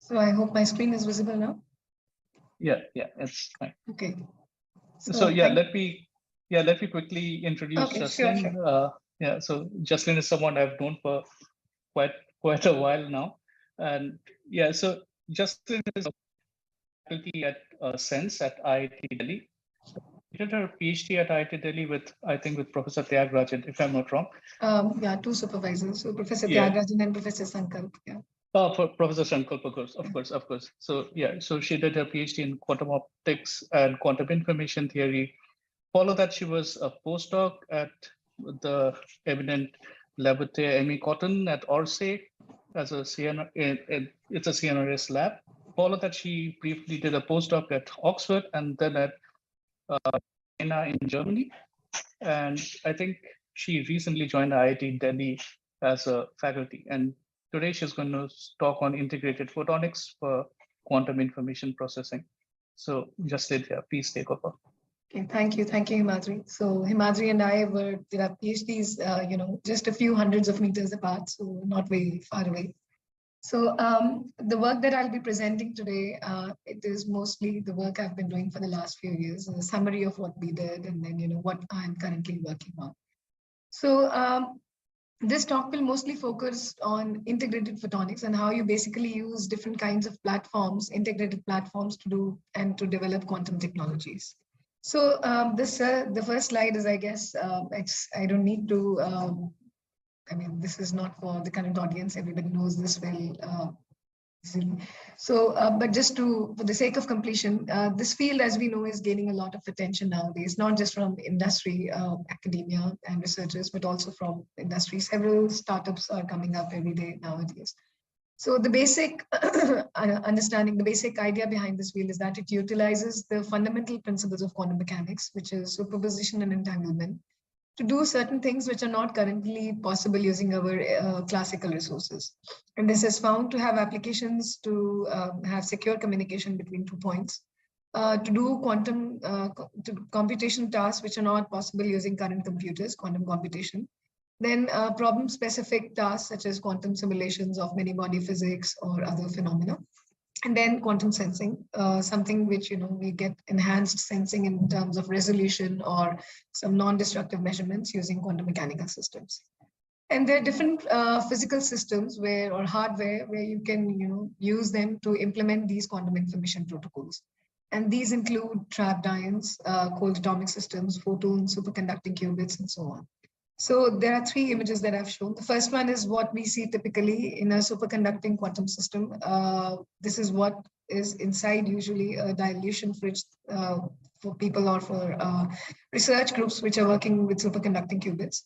So I hope my screen is visible now. Yeah, it's fine. Okay. So yeah, let me quickly introduce Jasleen. Sure. So Jasleen is someone I've known for quite a while now, and yeah, so Jasleen is a faculty at Sense at IIT Delhi. She did her PhD at IIT Delhi with, I think, with Professor Tyagarajan, if I'm not wrong. Yeah, two supervisors, so Professor Tyagarajan and Professor Sankalp. Yeah. For Professor Sankalp, of course. So yeah, so she did her PhD in quantum optics and quantum information theory. Follow that, she was a postdoc at the eminent laboratory Amy Cotton at Orsay as a CNR. It's a CNRS lab. Follow that, she briefly did a postdoc at Oxford and then at Vienna in Germany. And I think she recently joined IIT Delhi as a faculty. And today she's going to talk on integrated photonics for quantum information processing. So Jasleen, please take over. Okay, thank you, Himadri. So Himadri and I did our PhDs, just a few hundreds of meters apart, so not very far away. So the work that I'll be presenting today, it is mostly the work I've been doing for the last few years, a summary of what we did, and then what I'm currently working on. So this talk will mostly focus on integrated photonics and how you basically use different kinds of platforms, integrated platforms to develop quantum technologies. So the first slide is, I guess, I don't need to, this is not for the current audience. Everybody knows this well. So, but just for the sake of completion, this field, as we know, is gaining a lot of attention nowadays, not just from industry, academia and researchers, but also from industry. Several startups are coming up every day nowadays. So the basic understanding, the basic idea behind this field is that it utilizes the fundamental principles of quantum mechanics, which is superposition and entanglement, to do certain things which are not currently possible using our classical resources. And this is found to have applications to have secure communication between 2 points, to do quantum computation tasks which are not possible using current computers, quantum computation. Then problem-specific tasks such as quantum simulations of many-body physics or other phenomena. And then quantum sensing, something which, we get enhanced sensing in terms of resolution or some non-destructive measurements using quantum mechanical systems. And there are different physical systems or hardware where you can, use them to implement these quantum information protocols. And these include trapped ions, cold atomic systems, photons, superconducting qubits, and so on. So there are 3 images that I've shown. The first one is what we see typically in a superconducting quantum system. This is what is inside usually a dilution fridge for people or for research groups which are working with superconducting qubits.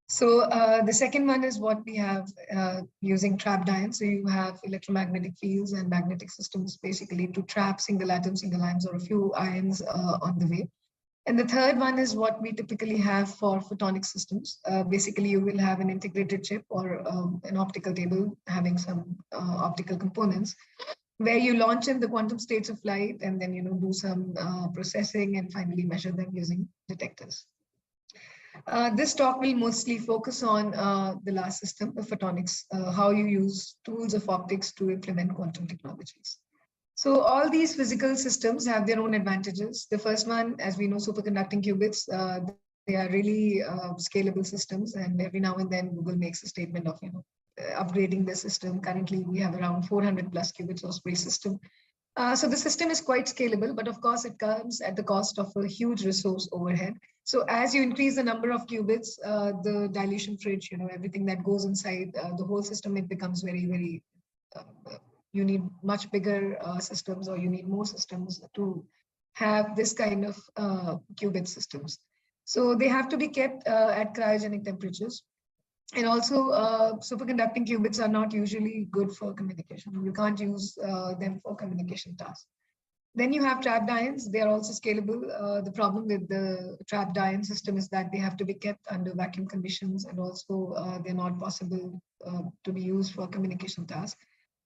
So the second one is what we have using trapped ions. So you have electromagnetic fields and magnetic systems basically to trap single atoms, single ions, or a few ions on the way. And the third one is what we typically have for photonic systems. Basically, you will have an integrated chip or an optical table having some optical components where you launch in the quantum states of light and then, do some processing and finally measure them using detectors. This talk will mostly focus on the last system, the photonics, how you use tools of optics to implement quantum technologies. So all these physical systems have their own advantages. The first one, as we know, superconducting qubits, they are really scalable systems. And every now and then Google makes a statement of, upgrading the system. Currently, we have around 400 plus qubits Osprey system. So the system is quite scalable, but of course it comes at the cost of a huge resource overhead. So as you increase the number of qubits, the dilution fridge, everything that goes inside the whole system, it becomes very, very you need much bigger systems, or you need more systems to have this kind of qubit systems. So they have to be kept at cryogenic temperatures. And also superconducting qubits are not usually good for communication. You can't use them for communication tasks. Then you have trapped ions. They are also scalable. The problem with the trapped ion system is that they have to be kept under vacuum conditions, and also they're not possible to be used for communication tasks.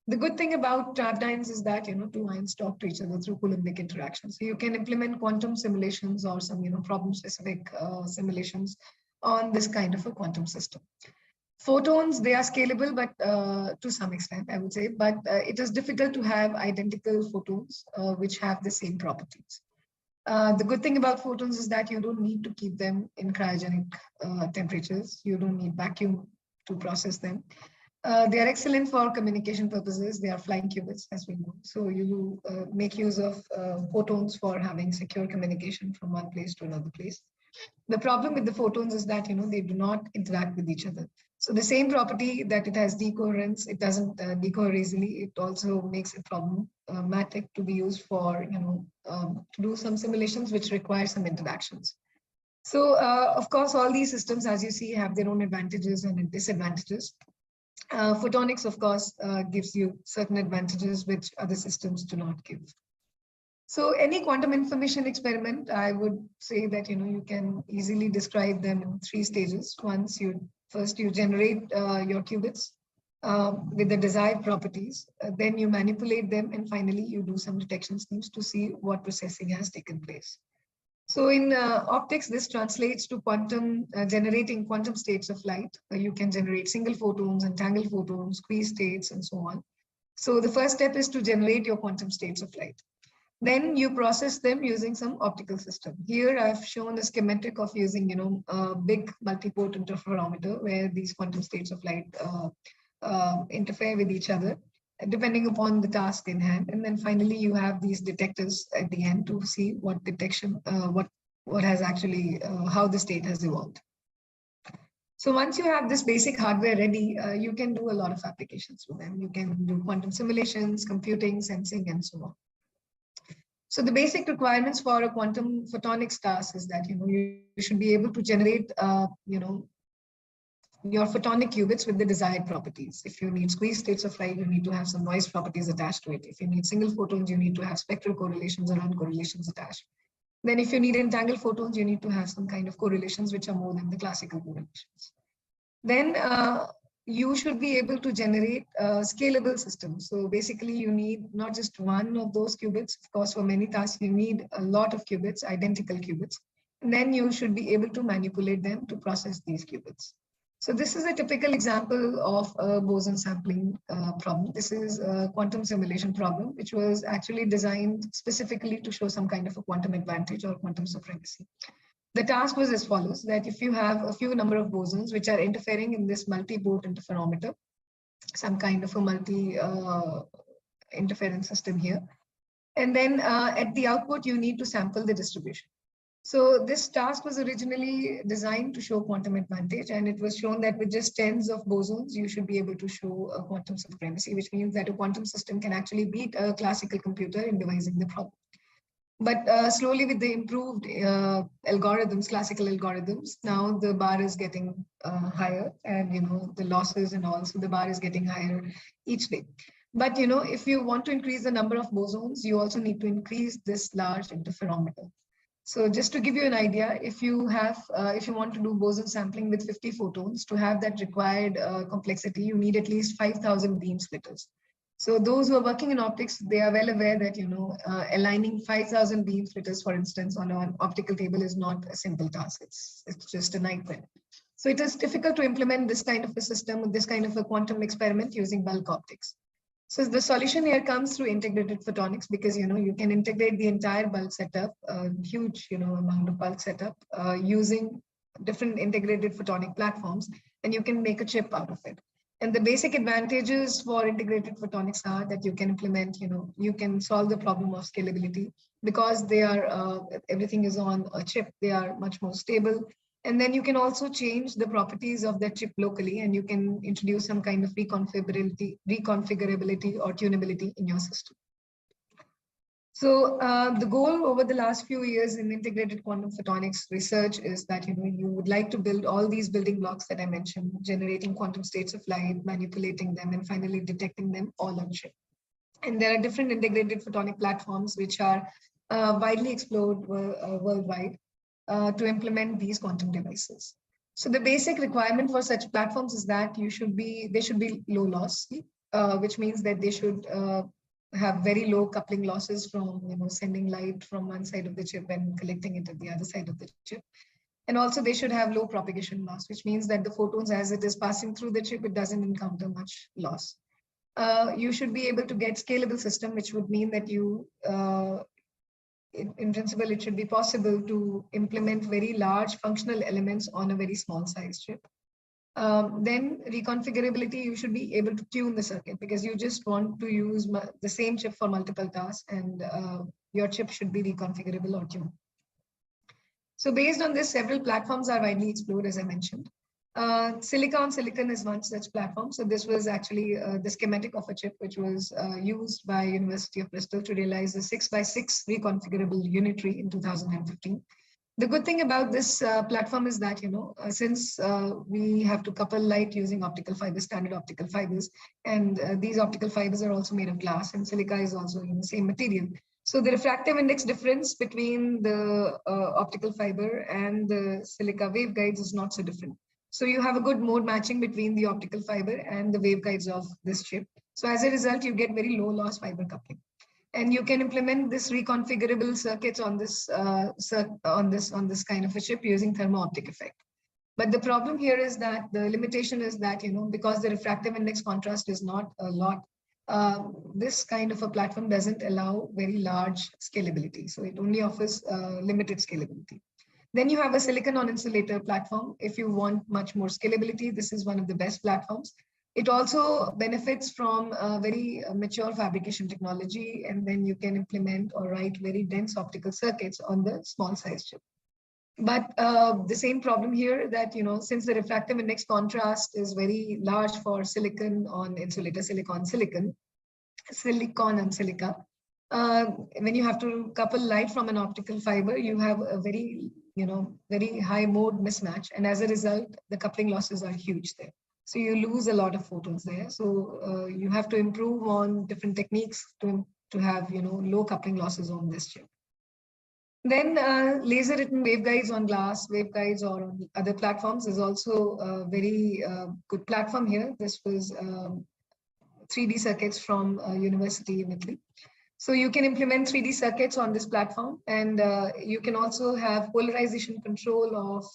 The good thing about trapped ions is that, 2 ions talk to each other through Coulombic interactions. So you can implement quantum simulations or some, problem-specific simulations on this kind of a quantum system. Photons, they are scalable, but to some extent, I would say, but it is difficult to have identical photons which have the same properties. The good thing about photons is that you don't need to keep them in cryogenic temperatures. You don't need vacuum to process them. They are excellent for communication purposes. They are flying qubits, as we know. So you make use of photons for having secure communication from one place to another place. The problem with the photons is that they do not interact with each other. So the same property that it has decoherence, it doesn't decohere easily. It also makes it problematic to be used for to do some simulations which require some interactions. So of course, all these systems, as you see, have their own advantages and disadvantages. Photonics, of course, gives you certain advantages which other systems do not give. So any quantum information experiment, I would say that you can easily describe them in 3 stages. First you generate your qubits with the desired properties, then you manipulate them, and finally you do some detection schemes to see what processing has taken place. So in optics, this translates to generating quantum states of light. You can generate single photons, entangled photons, squeeze states, and so on. So the first step is to generate your quantum states of light. Then you process them using some optical system. Here I've shown a schematic of using a big multi-port interferometer where these quantum states of light interfere with each other depending upon the task in hand. And then finally you have these detectors at the end to see what detection, what has actually, how the state has evolved. So once you have this basic hardware ready, you can do a lot of applications with them. You can do quantum simulations, computing, sensing, and so on. So the basic requirements for a quantum photonics task is that you should be able to generate your photonic qubits with the desired properties. If you need squeeze states of light, you need to have some noise properties attached to it. If you need single photons, you need to have spectral correlations or uncorrelations attached. Then if you need entangled photons, you need to have some kind of correlations which are more than the classical correlations. Then you should be able to generate scalable systems. So basically you need not just one of those qubits. Of course, for many tasks, you need a lot of qubits, identical qubits. And then you should be able to manipulate them to process these qubits. So this is a typical example of a boson sampling problem. This is a quantum simulation problem, which was actually designed specifically to show some kind of a quantum advantage or quantum supremacy. The task was as follows, that if you have a few number of bosons which are interfering in this multi-port interferometer, some kind of a multi-interference system here, and then at the output, you need to sample the distribution. So this task was originally designed to show quantum advantage, and it was shown that with just tens of bosons, you should be able to show a quantum supremacy, which means that a quantum system can actually beat a classical computer in devising the problem. But slowly with the improved algorithms, classical algorithms, now the bar is getting higher, and the losses and all, so the bar is getting higher each day. But if you want to increase the number of bosons, you also need to increase this large interferometer. So just to give you an idea, if you want to do boson sampling with 50 photons, to have that required complexity, you need at least 5,000 beam splitters. So those who are working in optics, they are well aware that aligning 5,000 beam splitters, for instance, on an optical table is not a simple task. It's just a nightmare. So it is difficult to implement this kind of a system, this kind of a quantum experiment using bulk optics. So the solution here comes through integrated photonics, because you can integrate the entire bulk setup, huge amount of bulk setup using different integrated photonic platforms, and you can make a chip out of it. And the basic advantages for integrated photonics are that you can implement, you can solve the problem of scalability, because they are everything is on a chip. They are much more stable. And then you can also change the properties of that chip locally, and you can introduce some kind of reconfigurability or tunability in your system. So the goal over the last few years in integrated quantum photonics research is that you would like to build all these building blocks that I mentioned, generating quantum states of light, manipulating them, and finally detecting them all on chip. And there are different integrated photonic platforms which are widely explored worldwide to implement these quantum devices. So the basic requirement for such platforms is that they should be low loss, which means that they should have very low coupling losses from sending light from one side of the chip and collecting it at the other side of the chip. And also they should have low propagation loss, which means that the photons as it is passing through the chip, it doesn't encounter much loss. You should be able to get scalable system, which would mean that you, in principle, it should be possible to implement very large functional elements on a very small size chip. Then reconfigurability, you should be able to tune the circuit because you just want to use the same chip for multiple tasks, and your chip should be reconfigurable or tuned. So based on this, several platforms are widely explored, as I mentioned. Silica on silicon is one such platform. So this was actually the schematic of a chip, which was used by University of Bristol to realize the 6x6 reconfigurable unitary in 2015. The good thing about this platform is that, since we have to couple light using optical fibers, standard optical fibers, and these optical fibers are also made of glass, and silica is also in the same material. So the refractive index difference between the optical fiber and the silica waveguides is not so different. So you have a good mode matching between the optical fiber and the waveguides of this chip. So as a result, you get very low loss fiber coupling. And you can implement this reconfigurable circuits on this kind of a chip using thermo-optic effect. But the problem here is that the limitation is that, because the refractive index contrast is not a lot, this kind of a platform doesn't allow very large scalability. So it only offers limited scalability. Then you have a silicon on insulator platform. If you want much more scalability, this is one of the best platforms. It also benefits from a very mature fabrication technology, and then you can implement or write very dense optical circuits on the small size chip. But the same problem here that, since the refractive index contrast is very large for silicon on insulator, silicon and silica, when you have to couple light from an optical fiber, you have a very high mode mismatch. And as a result, the coupling losses are huge there. So you lose a lot of photons there. So you have to improve on different techniques to have, low coupling losses on this chip. Then laser written waveguides on glass, waveguides or on other platforms is also a very good platform here. This was 3D circuits from University of Italy. So you can implement 3D circuits on this platform, and you can also have polarization control of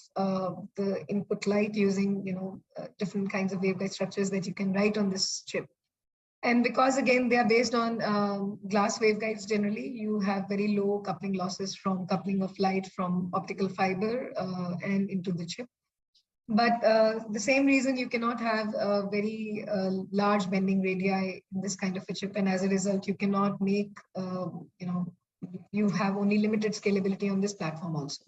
the input light using, different kinds of waveguide structures that you can write on this chip. And because, again, they are based on glass waveguides generally, you have very low coupling losses from coupling of light from optical fiber and into the chip. But the same reason you cannot have a very large bending radii in this kind of a chip. And as a result, you cannot make, you have only limited scalability on this platform also.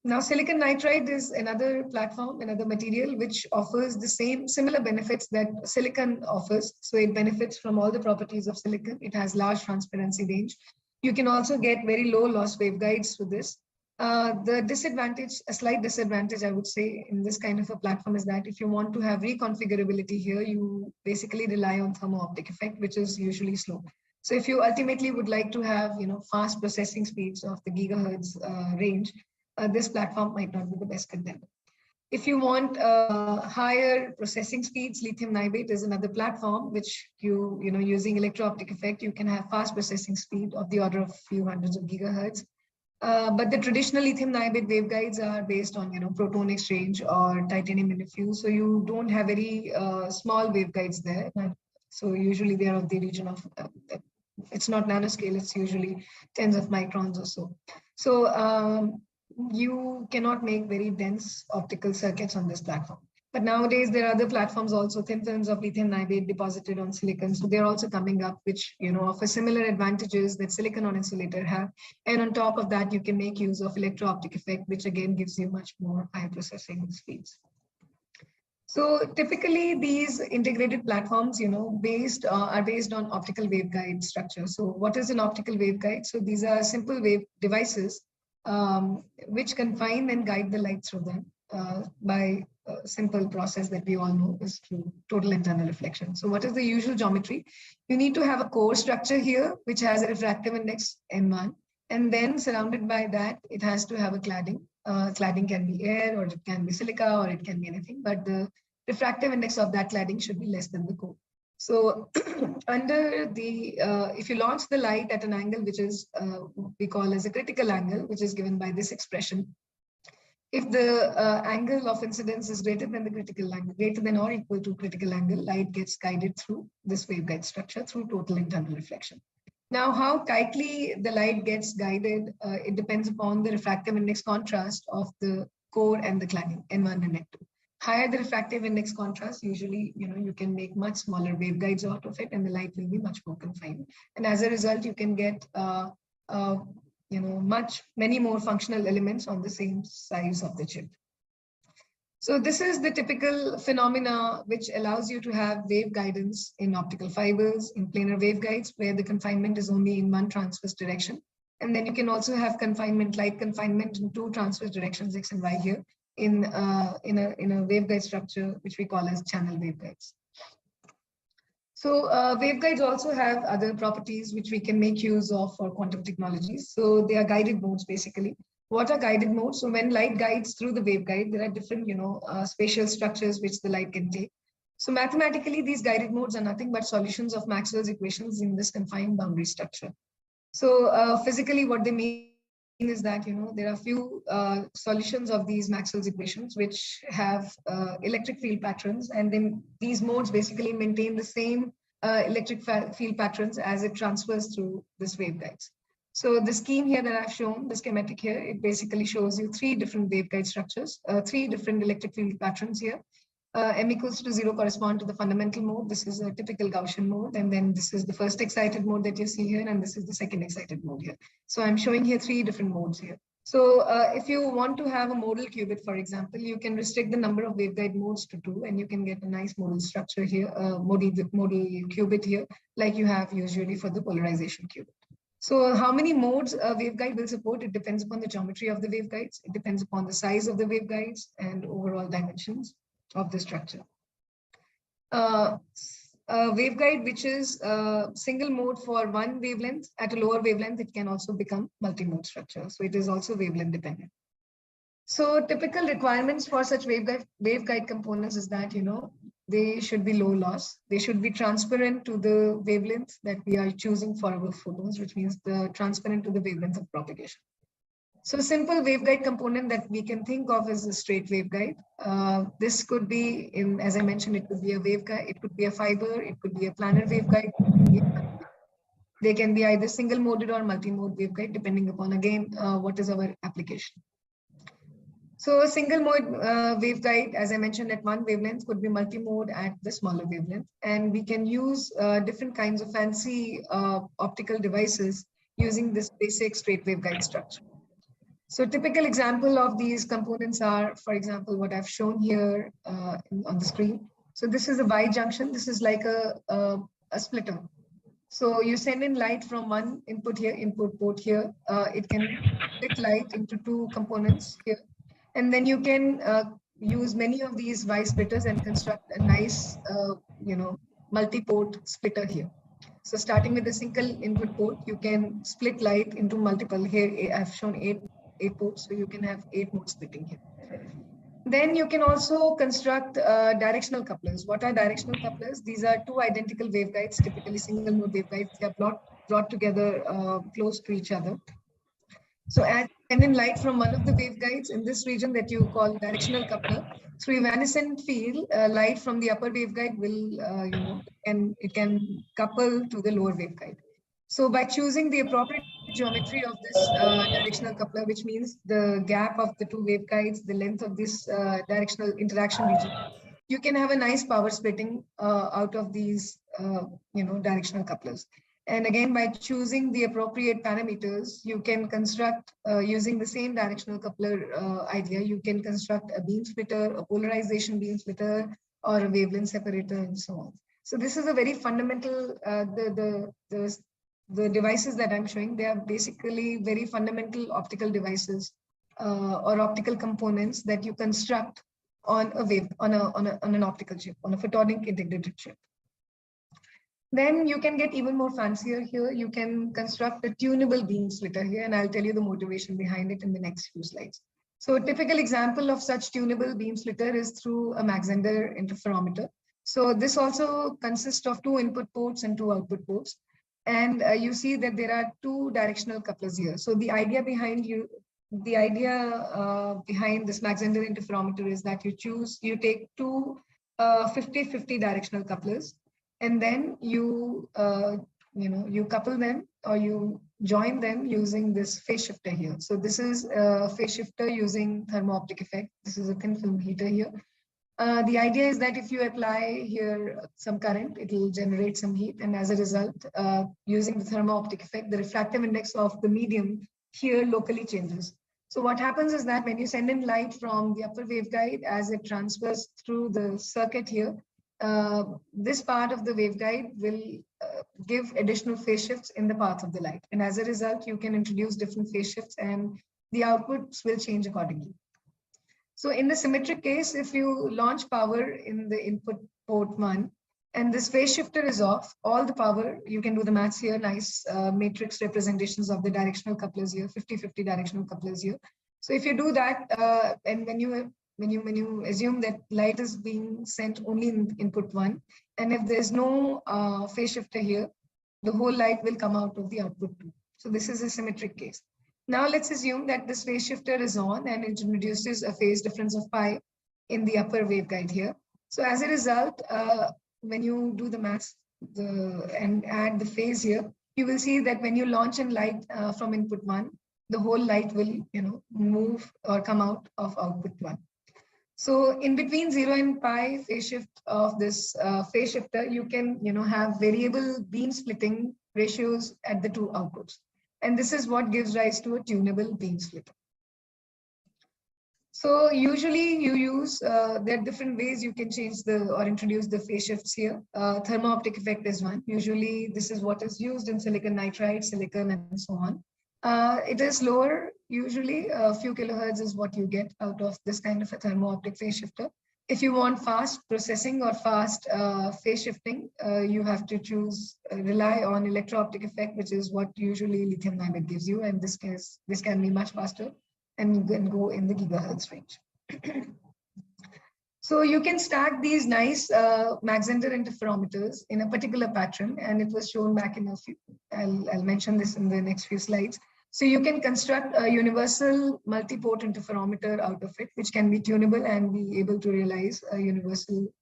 Now, silicon nitride is another platform, another material, which offers the similar benefits that silicon offers. So it benefits from all the properties of silicon. It has large transparency range. You can also get very low loss waveguides through this. The disadvantage, a slight disadvantage, I would say, in this kind of a platform is that if you want to have reconfigurability here, you basically rely on thermo-optic effect, which is usually slow. So if you ultimately would like to have, fast processing speeds of the gigahertz range, this platform might not be the best contender. If you want higher processing speeds, lithium niobate is another platform which using electro-optic effect, you can have fast processing speed of the order of a few hundreds of gigahertz. But the traditional lithium niobate waveguides are based on, proton exchange or titanium interfuse. So you don't have very small waveguides there. So usually they are of the region of, it's not nanoscale, it's usually tens of microns or so. So you cannot make very dense optical circuits on this platform. But nowadays, there are other platforms also, thin films of lithium niobate deposited on silicon. So they're also coming up, which offer similar advantages that silicon on insulator have. And on top of that, you can make use of electro-optic effect, which again gives you much more high processing speeds. So typically, these integrated platforms, are based on optical waveguide structure. So what is an optical waveguide? So these are simple wave devices which confine and guide the light through them by a simple process that we all know is through total internal reflection. So what is the usual geometry? You need to have a core structure here, which has a refractive index N1. And then surrounded by that, it has to have a cladding. Cladding can be air, or it can be silica, or it can be anything. But the refractive index of that cladding should be less than the core. So under the, if you launch the light at an angle, which is we call as a critical angle, which is given by this expression, if the angle of incidence is greater than the critical angle, greater than or equal to critical angle, light gets guided through this waveguide structure through total internal reflection. Now, how tightly the light gets guided, it depends upon the refractive index contrast of the core and the cladding, N1 and N2. Higher the refractive index contrast, usually, you can make much smaller waveguides out of it, and the light will be much more confined. And as a result, you can get many more functional elements on the same size of the chip. So this is the typical phenomena which allows you to have wave guidance in optical fibers, in planar waveguides, where the confinement is only in one transverse direction. And then you can also have confinement, light confinement in two transverse directions, X and Y here, in a waveguide structure, which we call as channel waveguides. So waveguides also have other properties which we can make use of for quantum technologies. So they are guided modes, basically. What are guided modes? So when light guides through the waveguide, there are different, spatial structures which the light can take. So mathematically, these guided modes are nothing but solutions of Maxwell's equations in this confined boundary structure. So physically, what they mean is that, there are few solutions of these Maxwell's equations which have electric field patterns, and then these modes basically maintain the same electric field patterns as it transfers through this waveguides. So the scheme here that I've shown, the schematic here, it basically shows you three different waveguide structures, three different electric field patterns here. M equals to 0 correspond to the fundamental mode. This is a typical Gaussian mode. And then this is the first excited mode that you see here. And this is the second excited mode here. So I'm showing here three different modes here. So if you want to have a modal qubit, for example, you can restrict the number of waveguide modes to 2, and you can get a nice modal structure here, modal qubit here, like you have usually for the polarization qubit. So how many modes a waveguide will support? It depends upon the geometry of the waveguides. It depends upon the size of the waveguides and overall dimensions of the structure. A waveguide which is a single mode for one wavelength, at a lower wavelength, it can also become multi-mode structure. So it is also wavelength dependent. So typical requirements for such waveguide components is that, they should be low loss. They should be transparent to the wavelength that we are choosing for our photons, which means the transparent to the wavelength of propagation. So a simple waveguide component that we can think of is a straight waveguide. This could be, as I mentioned, it could be a waveguide, it could be a fiber, it could be a planar waveguide. They can be either single moded or multi-mode waveguide, depending upon, again, what is our application. So a single mode waveguide, as I mentioned, at one wavelength could be multi-mode at the smaller wavelength. And we can use different kinds of fancy optical devices using this basic straight waveguide structure. So typical example of these components are, for example, what I've shown here on the screen. So this is a Y junction. This is like a splitter. So you send in light from one input here, input port here. It can split light into two components here. And then you can use many of these Y splitters and construct a nice, multi-port splitter here. So starting with a single input port, you can split light into multiple. Here I've shown eight ports, so you can have 8 mode splitting here. Then you can also construct directional couplers. What are directional couplers? These are two identical waveguides, typically single mode waveguides. They are brought together close to each other. So send in light from one of the waveguides in this region that you call directional coupler. Through evanescent field, light from the upper waveguide will, it can couple to the lower waveguide. So by choosing the appropriate geometry of this directional coupler, which means the gap of the two waveguides, the length of this directional interaction region, you can have a nice power splitting out of these, directional couplers. And again, by choosing the appropriate parameters, you can construct, using the same directional coupler idea, you can construct a beam splitter, a polarization beam splitter, or a wavelength separator, and so on. So this is a very fundamental, the devices that I'm showing, they are basically very fundamental optical devices or optical components that you construct on an optical chip, on a photonic integrated chip. Then you can get even more fancier here. You can construct a tunable beam splitter here, and I'll tell you the motivation behind it in the next few slides. So a typical example of such tunable beam splitter is through a Mach-Zehnder interferometer. So this also consists of 2 input ports and 2 output ports. And you see that there are 2 directional couplers here. So the idea behind this Mach-Zehnder interferometer is that you take 2 50-50 directional couplers, and then you couple them, or you join them using this phase shifter here. So this is a phase shifter using thermo-optic effect. This is a thin film heater here. The idea is that if you apply here some current, it will generate some heat. And as a result, using the thermo-optic effect, the refractive index of the medium here locally changes. So what happens is that when you send in light from the upper waveguide, as it transfers through the circuit here, this part of the waveguide will give additional phase shifts in the path of the light. And as a result, you can introduce different phase shifts and the outputs will change accordingly. So in the symmetric case, if you launch power in the input port 1, and this phase shifter is off, all the power, you can do the maths here, nice matrix representations of the directional couplers here, 50-50 directional couplers here. So if you do that, and when you assume that light is being sent only in input 1, and if there's no phase shifter here, the whole light will come out of the output 2. So this is a symmetric case. Now let's assume that this phase shifter is on and it introduces a phase difference of pi in the upper waveguide here. So as a result, when you do the maths and add the phase here, you will see that when you launch in light from input 1, the whole light will move or come out of output 1. So in between 0 and pi phase shift of this phase shifter, you can have variable beam splitting ratios at the 2 outputs. And this is what gives rise to a tunable beam splitter. So usually you use, there are different ways you can change or introduce the phase shifts here. Thermo-optic effect is one. Usually this is what is used in silicon nitride, silicon, and so on. It is lower, usually a few kilohertz is what you get out of this kind of a thermo-optic phase shifter. If you want fast processing or fast phase shifting, you have to rely on electro-optic effect, which is what usually lithium niobate gives you. And this can be much faster and can go in the gigahertz range. So you can stack these nice Mach-Zehnder interferometers in a particular pattern, and it was shown back in a few. I'll mention this in the next few slides. So you can construct a universal multi-port interferometer out of it, which can be tunable and be able to realize a universal,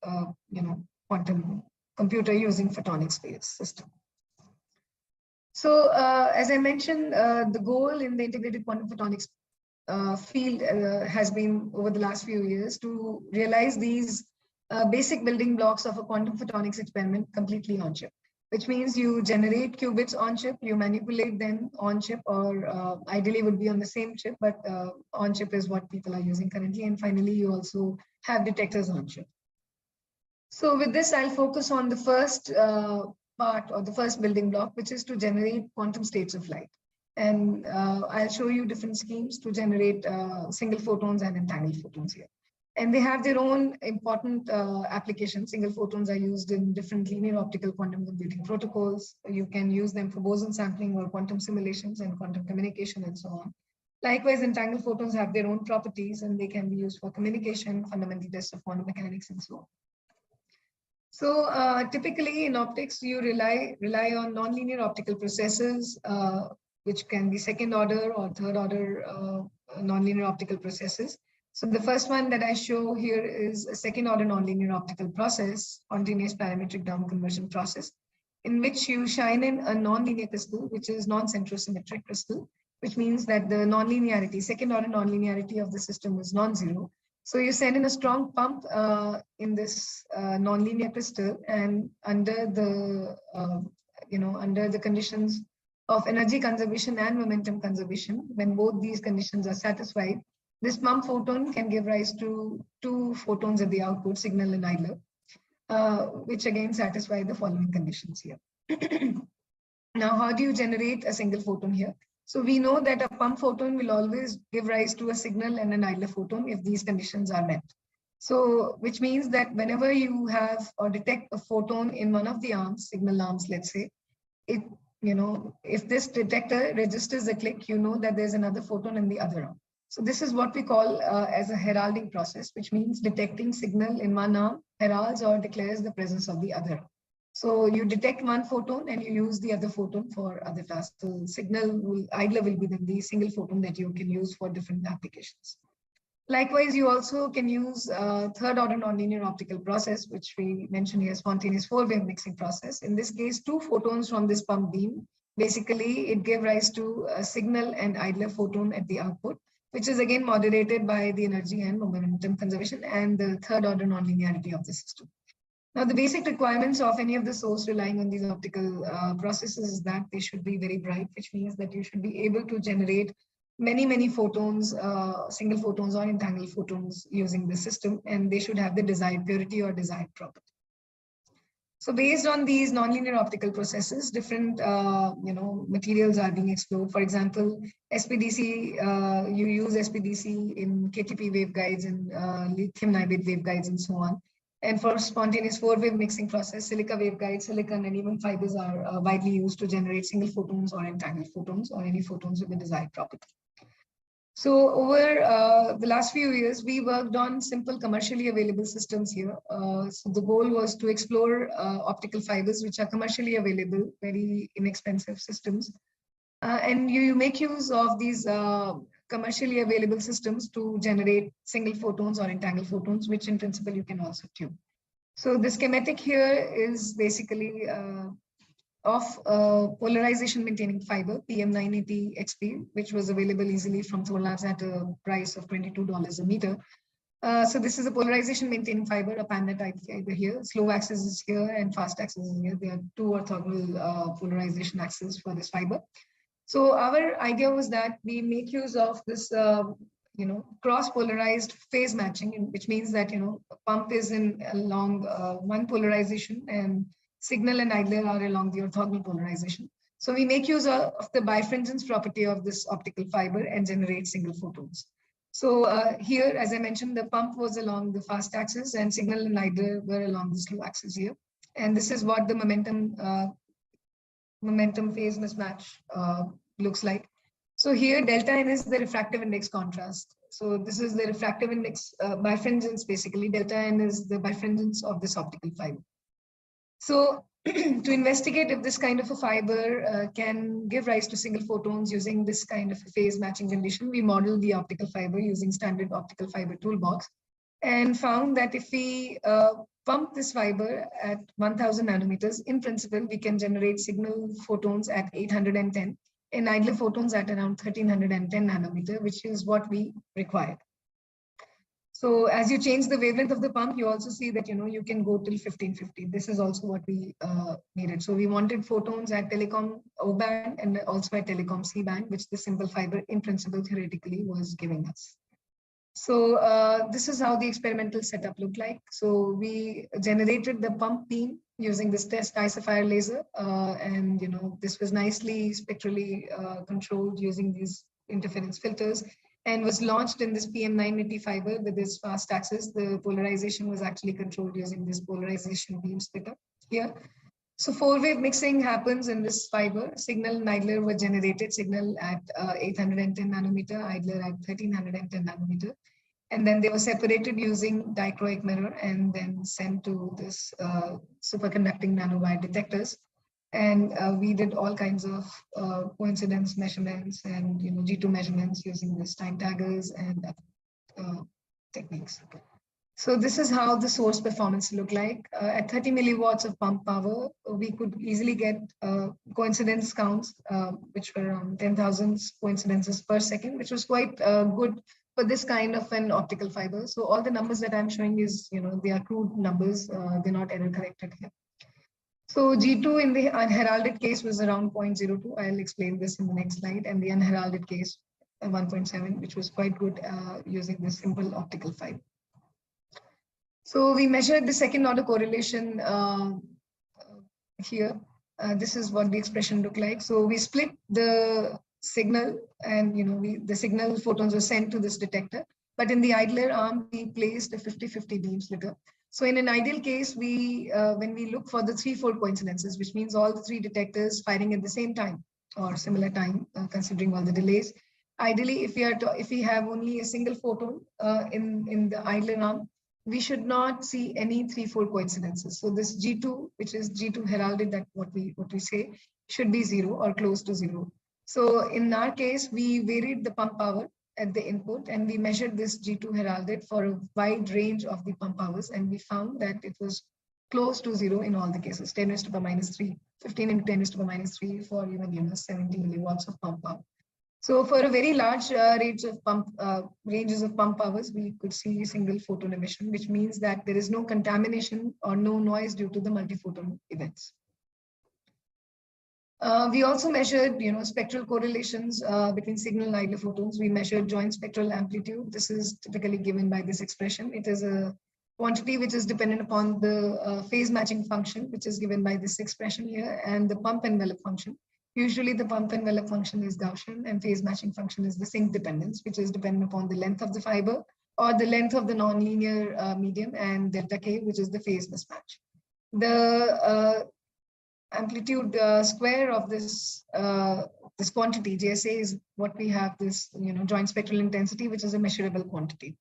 quantum computer using photonics-based system. So as I mentioned, the goal in the integrated quantum photonics field has been over the last few years to realize these basic building blocks of a quantum photonics experiment completely on chip, which means you generate qubits on chip, you manipulate them on chip, or ideally would be on the same chip, but on chip is what people are using currently. And finally, you also have detectors on chip. So with this, I'll focus on the first part or the first building block, which is to generate quantum states of light. And I'll show you different schemes to generate single photons and entangled photons here. And they have their own important applications. Single photons are used in different linear optical quantum computing protocols. You can use them for boson sampling or quantum simulations and quantum communication and so on. Likewise, entangled photons have their own properties and they can be used for communication, fundamental tests of quantum mechanics, and so on. So typically in optics, you rely on nonlinear optical processes, which can be second order or third order nonlinear optical processes. So the first one that I show here is a second order nonlinear optical process, spontaneous parametric down conversion process, in which you shine in a nonlinear crystal, which is non-centrosymmetric crystal, which means that the nonlinearity, second order nonlinearity of the system is non-zero. So you send in a strong pump in this nonlinear crystal, and under the conditions of energy conservation and momentum conservation, when both these conditions are satisfied, this pump photon can give rise to 2 photons at the output, signal and idler, which again satisfy the following conditions here. Now, how do you generate a single photon here? So we know that a pump photon will always give rise to a signal and an idler photon if these conditions are met. So which means that whenever you have or detect a photon in one of the arms, signal arms, let's say, if this detector registers a click, you know that there's another photon in the other arm. So this is what we call as a heralding process, which means detecting signal in one arm heralds or declares the presence of the other. So you detect one photon and you use the other photon for other tasks. So idler will be then the single photon that you can use for different applications. Likewise, you also can use third order nonlinear optical process, which we mentioned here, spontaneous 4-wave mixing process. In this case, 2 photons from this pump beam, basically it gave rise to a signal and idler photon at the output, which is again moderated by the energy and momentum conservation and the third order nonlinearity of the system. Now, the basic requirements of any of the source relying on these optical processes is that they should be very bright, which means that you should be able to generate many photons, single photons or entangled photons using the system, and they should have the desired purity or desired property. So based on these nonlinear optical processes, different materials are being explored. For example, SPDC, you use SPDC in KTP waveguides and lithium niobate waveguides and so on. And for spontaneous 4-wave mixing process, silica waveguides, silicon, and even fibers are widely used to generate single photons or entangled photons or any photons with the desired property. So over the last few years, we worked on simple commercially available systems here. So the goal was to explore optical fibers, which are commercially available, very inexpensive systems. And you make use of these commercially available systems to generate single photons or entangled photons, which in principle you can also tune. So the schematic here is basically of polarization maintaining fiber, PM980 XP, which was available easily from Thor Labs at a price of $22 a meter. So this is a polarization maintaining fiber, a panda type fiber here. Slow axis is here and fast axis is here. There are 2 orthogonal polarization axes for this fiber. So our idea was that we make use of this, cross-polarized phase matching, which means that, a pump is along one polarization and signal and idler are along the orthogonal polarization. So we make use of the birefringence property of this optical fiber and generate single photons. So here, as I mentioned, the pump was along the fast axis and signal and idler were along the slow axis here. And this is what the momentum phase mismatch looks like. So here delta n is the refractive index contrast. So this is the refractive index birefringence, basically. Delta n is the birefringence of this optical fiber. So to investigate if this kind of a fiber can give rise to single photons using this kind of a phase matching condition, we modeled the optical fiber using standard optical fiber toolbox and found that if we pump this fiber at 1000 nanometers, in principle, we can generate signal photons at 810 and idler photons at around 1310 nanometer, which is what we required. So as you change the wavelength of the pump, you also see that, you can go till 1550. This is also what we needed. So we wanted photons at telecom O band and also at telecom C band, which the simple fiber in principle theoretically was giving us. So this is how the experimental setup looked like. So we generated the pump beam using this test isophire laser. And, this was nicely spectrally controlled using these interference filters and was launched in this PM980 fiber with this fast axis. The polarization was actually controlled using this polarization beam splitter here. So 4-wave mixing happens in this fiber. Signal and idler were generated, signal at 810 nanometer, idler at 1310 nanometer. And then they were separated using dichroic mirror and then sent to this superconducting nanowire detectors. And we did all kinds of coincidence measurements and G2 measurements using this time taggers and techniques. So this is how the source performance looked like. At 30 milliwatts of pump power, we could easily get coincidence counts, which were around 10,000 coincidences per second, which was quite good for this kind of an optical fiber. So all the numbers that I'm showing is, they are crude numbers. They're not error corrected here. So G2 in the unheralded case was around 0.02. I'll explain this in the next slide. And the unheralded case, 1.7, which was quite good using this simple optical fiber. So we measured the second order correlation here. This is what the expression looked like. So we split the signal and the signal photons were sent to this detector. But in the idler arm, we placed a 50-50 beam splitter. So in an ideal case, when we look for the 3-fold coincidences, which means all the 3 detectors firing at the same time or similar time, considering all the delays. Ideally, if we have only a single photon in the idler arm, we should not see any 3-4 coincidences. So this G2, which is G2 heralded, that what we say, should be 0 or close to 0. So in our case, we varied the pump power at the input, and we measured this G2 heralded for a wide range of the pump powers, and we found that it was close to 0 in all the cases, 10 raised to the minus 3, 15 into 10 raised to the minus 3 for even 70 milliwatts of pump power. So for a very large ranges of pump powers, we could see single photon emission, which means that there is no contamination or no noise due to the multiphoton events. We also measured, spectral correlations between signal and idler photons. We measured joint spectral amplitude. This is typically given by this expression. It is a quantity which is dependent upon the phase matching function, which is given by this expression here, and the pump envelope function. Usually the pump envelope function is Gaussian, and phase matching function is the sync dependence, which is dependent upon the length of the fiber or the length of the nonlinear medium, and delta K, which is the phase mismatch. The amplitude square of this this quantity, JSA, is what we have this joint spectral intensity, which is a measurable quantity.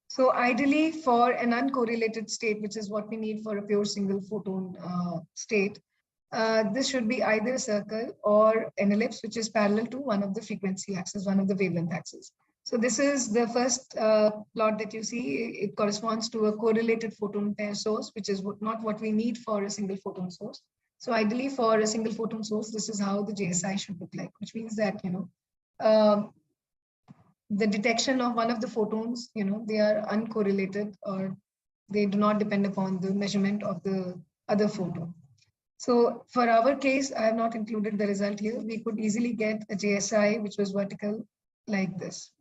So ideally, for an uncorrelated state, which is what we need for a pure single photon state, this should be either a circle or an ellipse, which is parallel to one of the frequency axes, one of the wavelength axes. So this is the first plot that you see. It corresponds to a correlated photon pair source, which is not what we need for a single photon source. So ideally, for a single photon source, this is how the JSI should look like, which means that the detection of one of the photons, they are uncorrelated, or they do not depend upon the measurement of the other photon. So for our case, I have not included the result here. We could easily get a JSI which was vertical like this.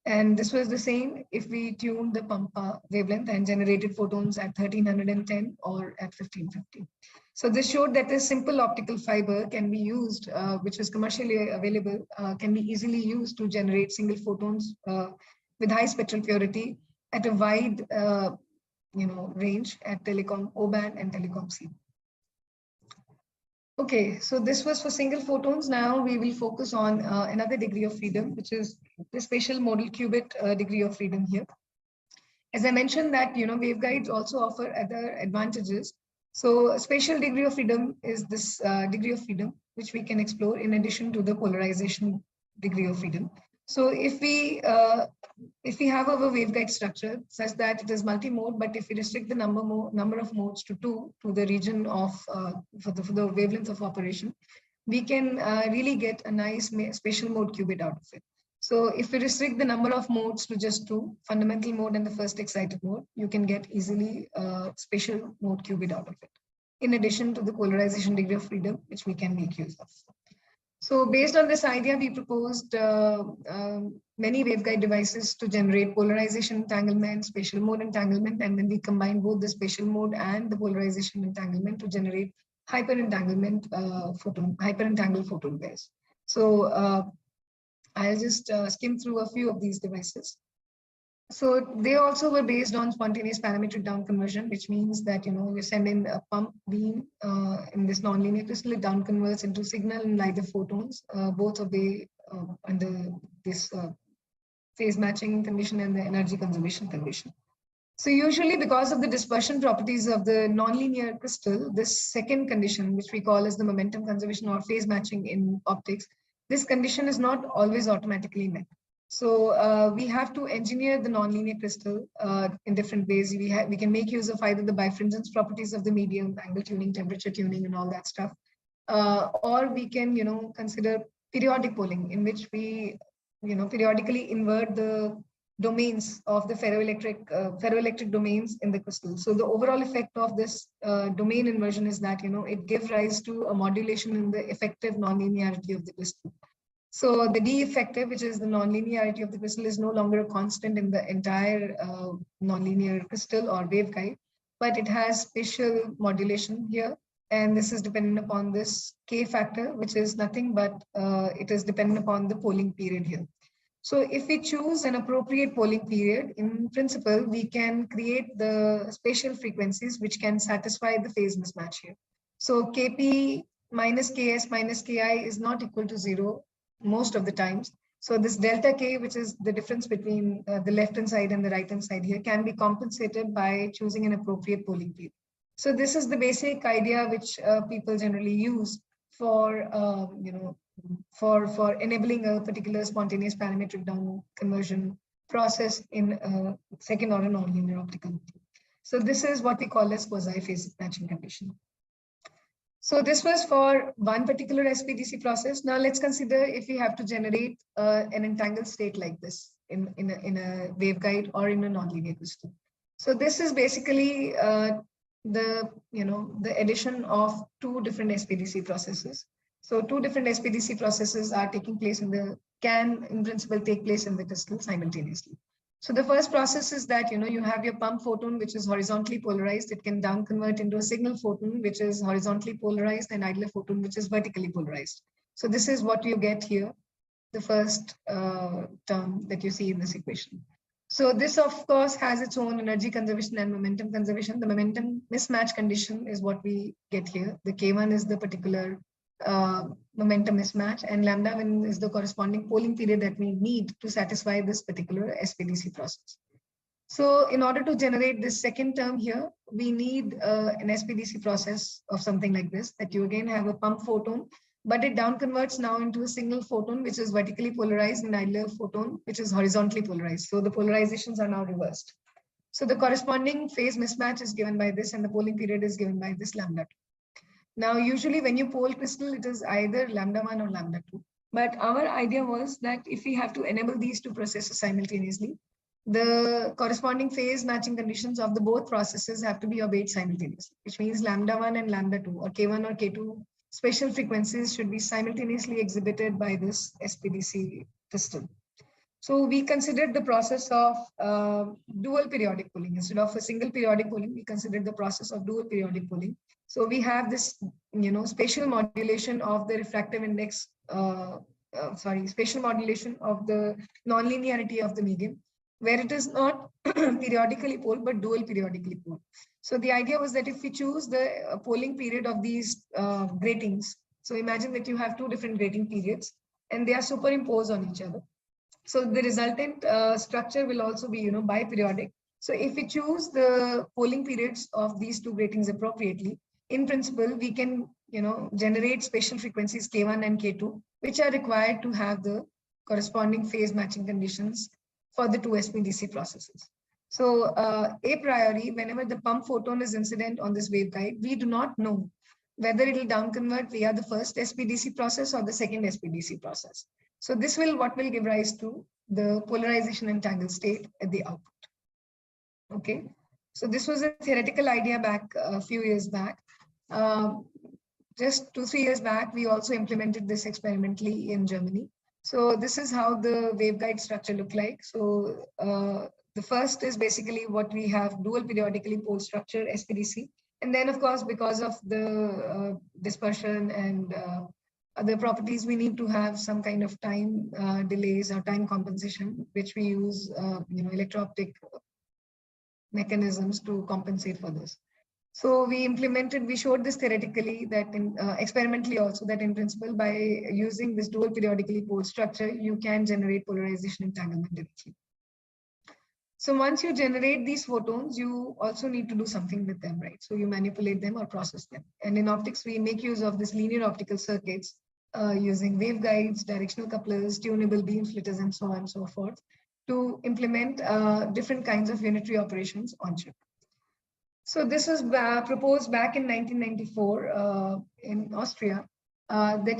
And this was the same if we tuned the pump wavelength and generated photons at 1310 or at 1550. So this showed that a simple optical fiber can be used, which is commercially available, can be easily used to generate single photons with high spectral purity at a wide range at telecom O band and telecom C. Okay, so this was for single photons. Now we will focus on another degree of freedom, which is the spatial modal qubit degree of freedom here. As I mentioned that, waveguides also offer other advantages. So spatial degree of freedom is this degree of freedom, which we can explore in addition to the polarization degree of freedom. So if we have our waveguide structure such that it is multi-mode, but if we restrict the number of modes to 2 to the region of for the wavelength of operation, we can really get a nice spatial mode qubit out of it. So if we restrict the number of modes to just 2, fundamental mode and the first excited mode, you can get easily a spatial mode qubit out of it, in addition to the polarization degree of freedom, which we can make use of. So based on this idea, we proposed many waveguide devices to generate polarization entanglement, spatial mode entanglement, and then we combine both the spatial mode and the polarization entanglement to generate hyperentangled photon pairs. So I'll just skim through a few of these devices. So they also were based on spontaneous parametric down conversion, which means that you send in a pump beam in this nonlinear crystal, it down converts into signal and light photons, both obey under this phase matching condition and the energy conservation condition. So usually, because of the dispersion properties of the nonlinear crystal, this second condition, which we call as the momentum conservation or phase matching in optics, this condition is not always automatically met. So we have to engineer the nonlinear crystal in different ways. We can make use of either the bifringence properties of the medium, angle tuning, temperature tuning, and all that stuff, or we can consider periodic polling, in which we periodically invert the domains of the ferroelectric domains in the crystal. So the overall effect of this domain inversion is that it gives rise to a modulation in the effective nonlinearity of the crystal. So the D effective, which is the nonlinearity of the crystal, is no longer a constant in the entire nonlinear crystal or waveguide, but it has spatial modulation here. And this is dependent upon this K factor, which is nothing but it is dependent upon the polling period here. So if we choose an appropriate polling period, in principle, we can create the spatial frequencies which can satisfy the phase mismatch here. So Kp minus Ks minus Ki is not equal to 0 most of the times. So this delta K, which is the difference between the left-hand side and the right-hand side here, can be compensated by choosing an appropriate polling period. So this is the basic idea which people generally use for, for enabling a particular spontaneous parametric down conversion process in a second order nonlinear optical medium. So this is what we call as quasi-phase matching condition. So this was for one particular SPDC process. Now let's consider if we have to generate an entangled state like this in a waveguide or in a nonlinear crystal. So this is basically the addition of two different SPDC processes. So two different SPDC processes are taking place can in principle take place in the crystal simultaneously. So the first process is that, you have your pump photon, which is horizontally polarized. It can down convert into a signal photon, which is horizontally polarized, and idler photon, which is vertically polarized. So this is what you get here, the first term that you see in this equation. So this, of course, has its own energy conservation and momentum conservation. The momentum mismatch condition is what we get here. The K1 is the particular momentum mismatch, and lambda min is the corresponding polling period that we need to satisfy this particular SPDC process. So in order to generate this second term here, we need an SPDC process of something like this, that you again have a pump photon, but it down converts now into a single photon, which is vertically polarized, and idler photon, which is horizontally polarized. So the polarizations are now reversed. So the corresponding phase mismatch is given by this, and the polling period is given by this lambda 2. Now, usually when you pole crystal, it is either lambda 1 or lambda 2. But our idea was that if we have to enable these two processes simultaneously, the corresponding phase matching conditions of the both processes have to be obeyed simultaneously, which means lambda 1 and lambda 2, or K1 or K2 spatial frequencies should be simultaneously exhibited by this SPDC crystal. So we considered the process of dual periodic polling. Instead of a single periodic polling, we considered the process of dual periodic polling. So we have this, spatial modulation of the refractive index, spatial modulation of the nonlinearity of the medium, where it is not periodically poled, but dual periodically poled. So the idea was that if we choose the polling period of these gratings, so imagine that you have two different grating periods and they are superimposed on each other. So the resultant structure will also be, biperiodic. So if we choose the polling periods of these two gratings appropriately, in principle, we can, generate spatial frequencies K1 and K2, which are required to have the corresponding phase matching conditions for the two SPDC processes. So a priori, whenever the pump photon is incident on this waveguide, we do not know whether it will down convert via the first SPDC process or the second SPDC process. So this what will give rise to the polarization entangled state at the output. Okay, so this was a theoretical idea back a few years back. Just 2-3 years back, we also implemented this experimentally in Germany. So this is how the waveguide structure looked like. So the first is basically what we have, dual periodically poled structure, SPDC. And then, of course, because of the dispersion and other properties, we need to have some kind of time delays or time compensation, which we use, electro-optic mechanisms to compensate for this. So we showed this theoretically, that experimentally also, that in principle, by using this dual periodically poled structure, you can generate polarization entanglement directly. So once you generate these photons, you also need to do something with them, right? So you manipulate them or process them. And in optics, we make use of this linear optical circuits using waveguides, directional couplers, tunable beam splitters, and so on and so forth, to implement different kinds of unitary operations on chip. So this was proposed back in 1994 in Austria. That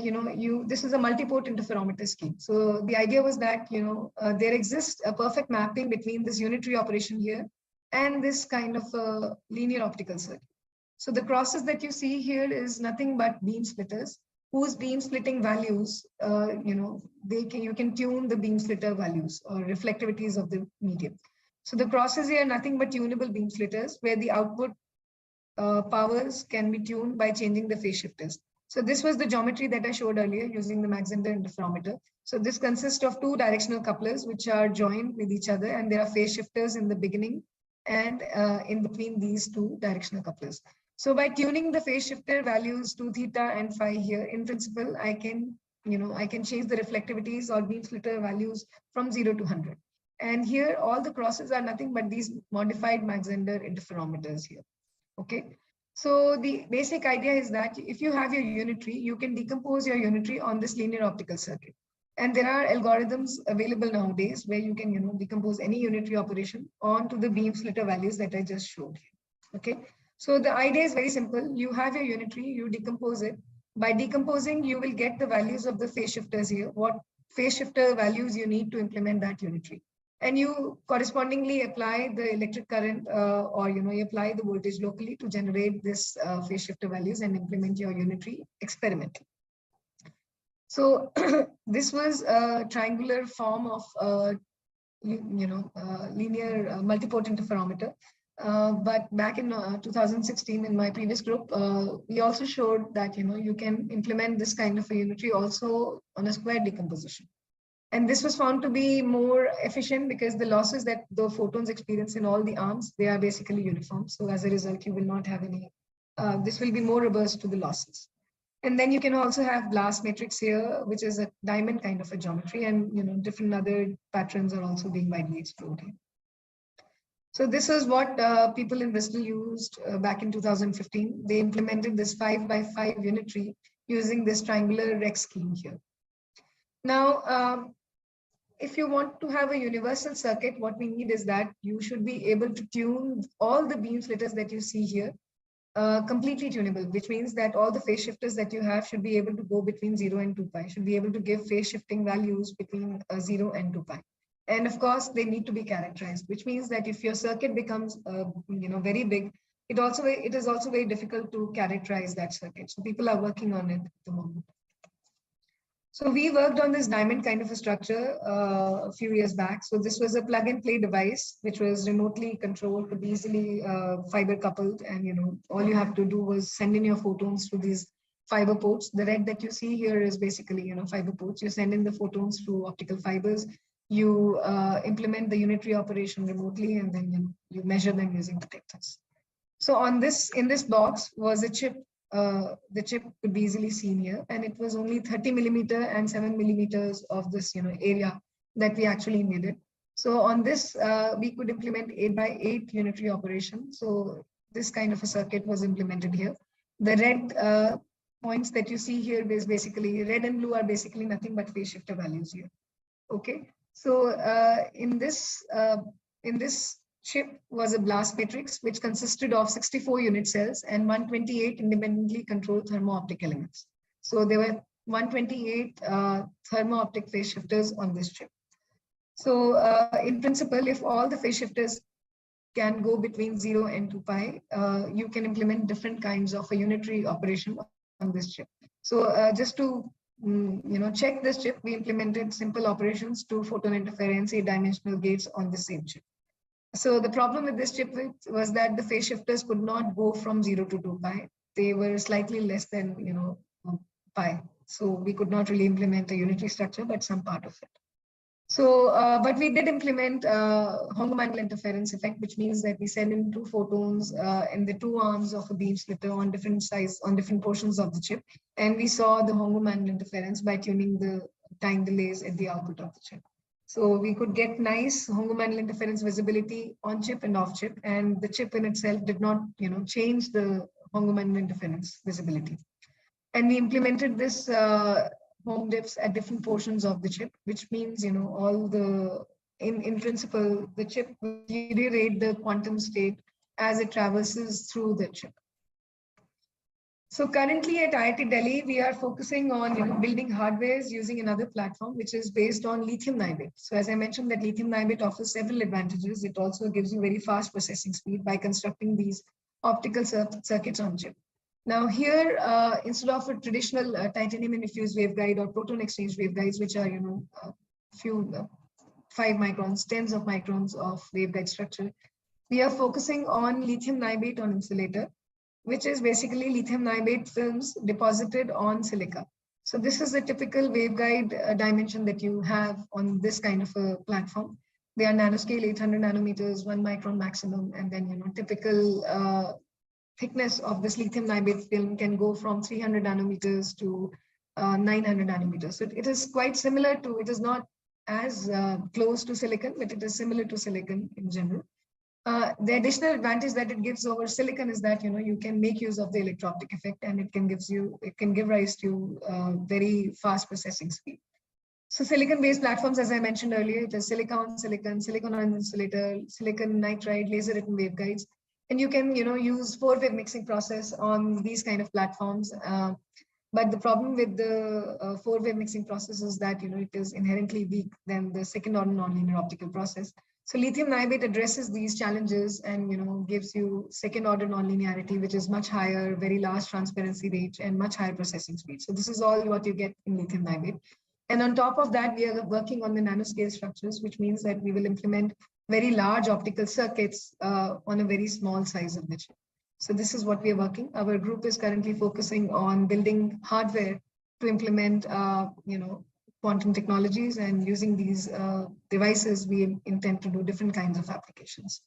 this is a multi-port interferometer scheme. So the idea was that there exists a perfect mapping between this unitary operation here and this kind of a linear optical circuit. So the crosses that you see here is nothing but beam splitters, whose beam splitting values, you can tune the beam splitter values or reflectivities of the medium. So the crosses here are nothing but tunable beam splitters, where the output powers can be tuned by changing the phase shifters. So this was the geometry that I showed earlier using the Mach-Zehnder interferometer. So this consists of two directional couplers which are joined with each other, and there are phase shifters in the beginning and in between these two directional couplers. So by tuning the phase shifter values to theta and phi here, in principle, I can I can change the reflectivities or beam splitter values from 0 to 100. And here, all the crosses are nothing but these modified Mach-Zehnder interferometers here. Okay. So the basic idea is that if you have your unitary, you can decompose your unitary on this linear optical circuit. And there are algorithms available nowadays where you can, decompose any unitary operation onto the beam splitter values that I just showed here. Okay. So the idea is very simple. You have your unitary, you decompose it. By decomposing, you will get the values of the phase shifters here, what phase shifter values you need to implement that unitary. And you correspondingly apply the electric current or you apply the voltage locally to generate this phase shifter values and implement your unitary experimentally. So this was a triangular form of linear multiport interferometer. But back in 2016 in my previous group, we also showed that you can implement this kind of a unitary also on a square decomposition. And this was found to be more efficient because the losses that the photons experience in all the arms, they are basically uniform. So as a result, you will not have any, this will be more robust to the losses. And then you can also have blast matrix here, which is a diamond kind of a geometry, and different other patterns are also being widely explored here. So this is what people in Bristol used back in 2015. They implemented this 5x5 unitary using this triangular Rex scheme here. Now, if you want to have a universal circuit, what we need is that you should be able to tune all the beam splitters that you see here completely tunable, which means that all the phase shifters that you have should be able to go between 0 and 2 pi, should be able to give phase shifting values between 0 and 2 pi. And of course, they need to be characterized, which means that if your circuit becomes very big, it is also very difficult to characterize that circuit. So people are working on it at the moment. So we worked on this diamond kind of a structure a few years back. So this was a plug and play device, which was remotely controlled, could be easily fiber coupled. And, all you have to do was send in your photons to these fiber ports. The red that you see here is basically, fiber ports. You send in the photons through optical fibers. You implement the unitary operation remotely, and then you measure them using detectors. So in this box was a chip. The chip could be easily seen here, and it was only 30 millimeter and 7 millimeters of this area that we actually needed. So on this, we could implement 8x8 unitary operation. So this kind of a circuit was implemented here. The red points that you see here is basically red and blue are basically nothing but phase shifter values here. Okay, so in this chip was a blast matrix, which consisted of 64 unit cells and 128 independently controlled thermo-optic elements. So there were 128 thermo-optic phase shifters on this chip. So in principle, if all the phase shifters can go between 0 and 2 pi, you can implement different kinds of a unitary operation on this chip. So just to check this chip, we implemented simple operations to photon interference 8-dimensional gates on the same chip. So the problem with this chip was that the phase shifters could not go from 0 to 2 pi. They were slightly less than pi. So we could not really implement a unitary structure, but some part of it. So, but we did implement Hongo-Mandel interference effect, which means that we send in 2 photons in the 2 arms of a beam splitter on different size, on different portions of the chip. And we saw the Hongo-Mandel interference by tuning the time delays at the output of the chip. So we could get nice Hongo-Mandel interference visibility on chip and off chip, and the chip in itself did not, change the Hongo-Mandel interference visibility. And we implemented this home diffs at different portions of the chip, which means, all the, in principle, the chip will re-rate the quantum state as it traverses through the chip. So currently at IIT Delhi, we are focusing on building hardwares using another platform, which is based on lithium niobate. So as I mentioned, that lithium niobate offers several advantages. It also gives you very fast processing speed by constructing these optical circuits on chip. Now here, instead of a traditional titanium infused waveguide or proton exchange waveguides, which are a few 5 microns, tens of microns of waveguide structure, we are focusing on lithium niobate on insulator, which is basically lithium niobate films deposited on silica. So this is a typical waveguide dimension that you have on this kind of a platform. They are nanoscale 800 nanometers, 1 micron maximum, and then typical thickness of this lithium niobate film can go from 300 nanometers to 900 nanometers. So it is quite similar to, it is not as close to silicon, but it is similar to silicon in general. The additional advantage that it gives over silicon is that you can make use of the electro-optic effect, and it can give rise to very fast processing speed. So silicon-based platforms, as I mentioned earlier, it is silicon on insulator, silicon nitride, laser-written waveguides, and you can use 4-wave mixing process on these kind of platforms. But the problem with the 4-wave mixing process is that it is inherently weak than the second-order nonlinear optical process. So lithium niobate addresses these challenges and gives you second-order nonlinearity, which is much higher, very large transparency range, and much higher processing speed. So this is all what you get in lithium niobate. And on top of that, we are working on the nanoscale structures, which means that we will implement very large optical circuits on a very small size of the chip. So this is what we are working. Our group is currently focusing on building hardware to implement, quantum technologies, and using these devices, we intend to do different kinds of applications.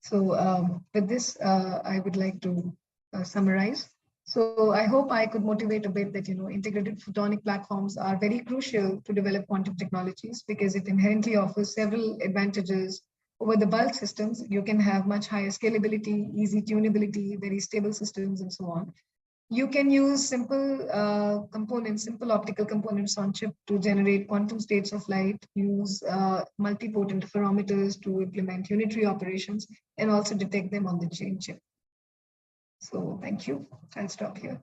So with this, I would like to summarize. So I hope I could motivate a bit that, integrated photonic platforms are very crucial to develop quantum technologies, because it inherently offers several advantages over the bulk systems. You can have much higher scalability, easy tunability, very stable systems, and so on. You can use simple components, simple optical components on chip to generate quantum states of light, use multi-port interferometers to implement unitary operations, and also detect them on the chain chip. So thank you. I'll stop here.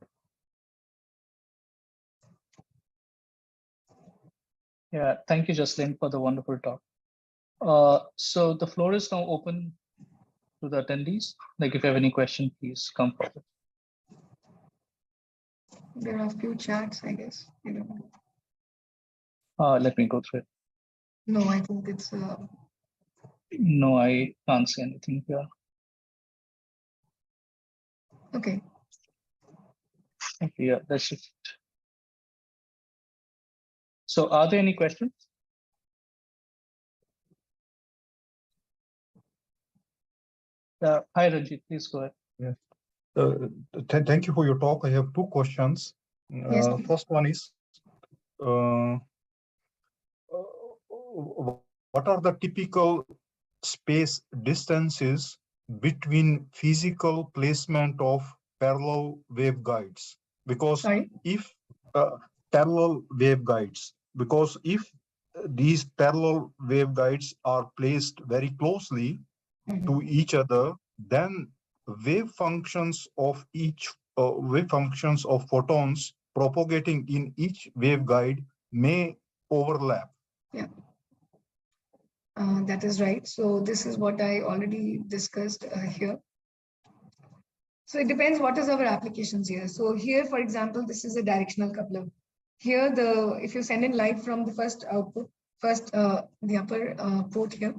Yeah, thank you, Jasleen, for the wonderful talk. So the floor is now open to the attendees. Like, if you have any question, please come forward. There are a few chats, I guess. Let me go through it. No, I think it's. No, I can't see anything here. Okay. Yeah, that's it. So are there any questions? Hi, Ranjit, please go ahead. Yeah. Thank you for your talk. I have 2 questions. Yes, first one is, what are the typical space distances between physical placement of parallel waveguides? Because if parallel waveguides, because if these parallel waveguides are placed very closely to each other, then wave functions of photons propagating in each waveguide may overlap. Yeah, that is right. So this is what I already discussed here. So it depends what is our applications here. So here, for example, this is a directional coupler. Here, if you send in light from the first output, the upper port here,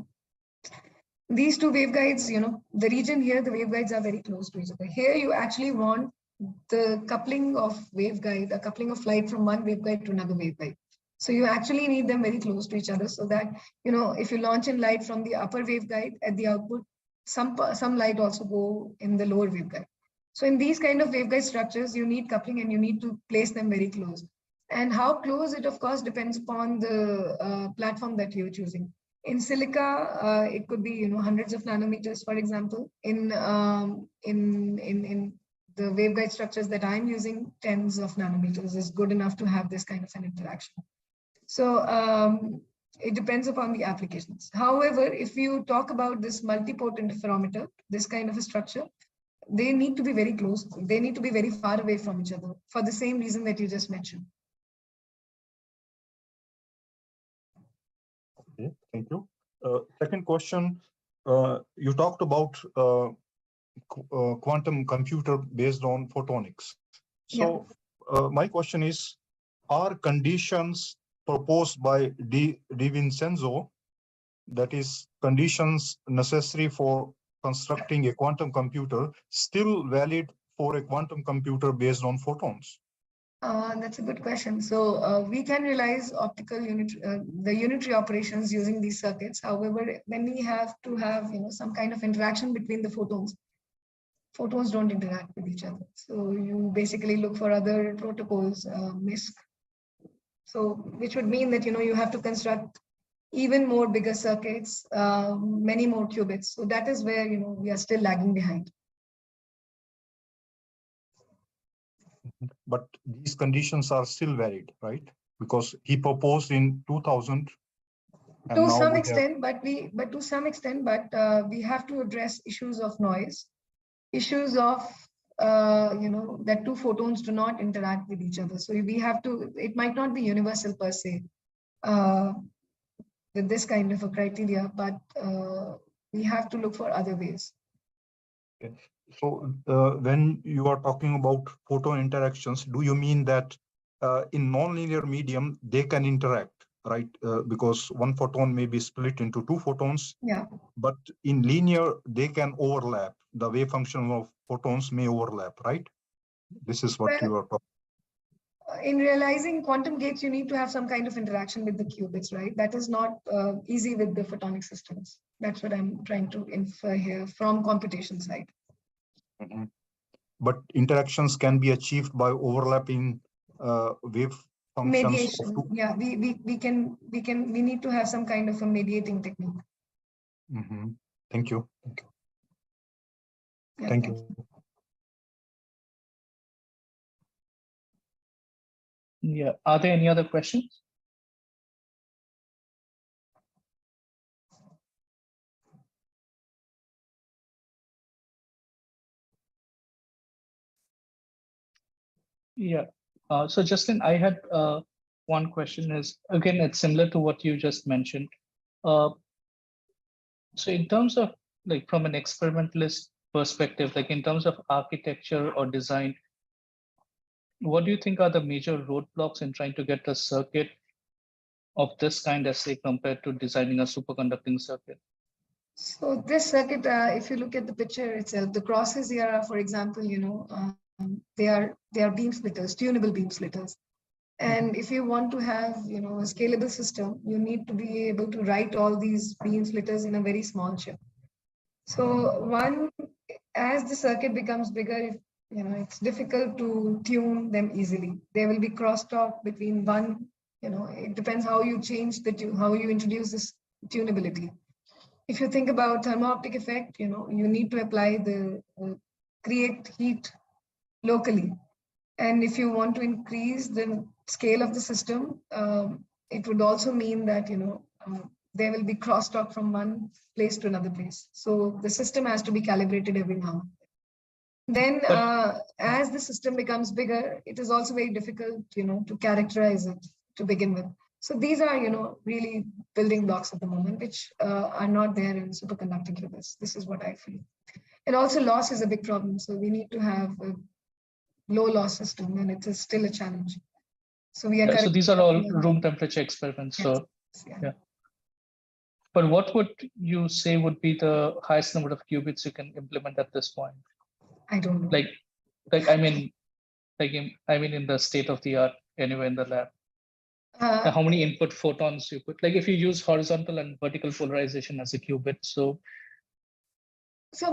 these 2 waveguides, the region here, the waveguides are very close to each other. Here, you actually want the coupling of waveguide, a coupling of light from one waveguide to another waveguide. So you actually need them very close to each other, so that, if you launch in light from the upper waveguide at the output, some light also go in the lower waveguide. So in these kind of waveguide structures, you need coupling, and you need to place them very close. And how close, it of course depends upon the platform that you're choosing. In silica, it could be hundreds of nanometers, for example. In the waveguide structures that I'm using, tens of nanometers is good enough to have this kind of an interaction. So it depends upon the applications. However, if you talk about this multi-port interferometer, this kind of a structure, they need to be very close. They need to be very far away from each other for the same reason that you just mentioned. Okay, thank you. Second question, you talked about quantum computer based on photonics. So my question is, are conditions proposed by De Vincenzo, that is conditions necessary for constructing a quantum computer, still valid for a quantum computer based on photons? That's a good question. So we can realize the unitary operations using these circuits. However, when we have to have some kind of interaction between the photons, photons don't interact with each other. So you basically look for other protocols, MISC. So which would mean that, you have to construct even more bigger circuits, many more qubits. So that is where, we are still lagging behind. But these conditions are still valid, right? Because he proposed in 2000. To some extent, but we have to address issues of noise, issues of that two photons do not interact with each other. So we have to. It might not be universal per se with this kind of a criteria, but we have to look for other ways. Okay. So when you are talking about photon interactions, do you mean that in nonlinear medium they can interact? Right, because one photon may be split into two photons. Yeah. But in linear, they can overlap. The wave function of photons may overlap, right? This is what you are talking. In realizing quantum gates, you need to have some kind of interaction with the qubits, right? That is not easy with the photonic systems. That's what I'm trying to infer here from computation side. Mm-hmm. But interactions can be achieved by overlapping wave functions. Mediation. Yeah, we need to have some kind of a mediating technique. Mm-hmm. Thank you. Thank you. Yeah, thank you. Yeah. Are there any other questions? Yeah. So Jasleen, I had one question is, again, it's similar to what you just mentioned. So in terms of like from an experimentalist perspective, like in terms of architecture or design, what do you think are the major roadblocks in trying to get a circuit of this kind as say compared to designing a superconducting circuit? So this circuit, if you look at the picture itself, the crosses here are, for example, they are beam splitters, tunable beam splitters. And if you want to have, a scalable system, you need to be able to write all these beam splitters in a very small chip. So as the circuit becomes bigger, it's difficult to tune them easily. There will be crosstalk between one, it depends how you change how you introduce this tunability. If you think about thermo-optic effect, you need to apply create heat locally. And if you want to increase the scale of the system, it would also mean that, there will be crosstalk from one place to another place. So the system has to be calibrated every now and then. As the system becomes bigger, it is also very difficult, to characterize it to begin with. So these are, really building blocks at the moment, which are not there in superconducting qubits. This is what I feel. And also loss is a big problem. So we need to have a low loss system, and it is still a challenge. So we are. So these are all room temperature experiments. Yes. So yeah. But what would you say would be the highest number of qubits you can implement at this point? I don't know. I mean in the state of the art anywhere in the lab. How many input photons you put? Like if you use horizontal and vertical polarization as a qubit, so 2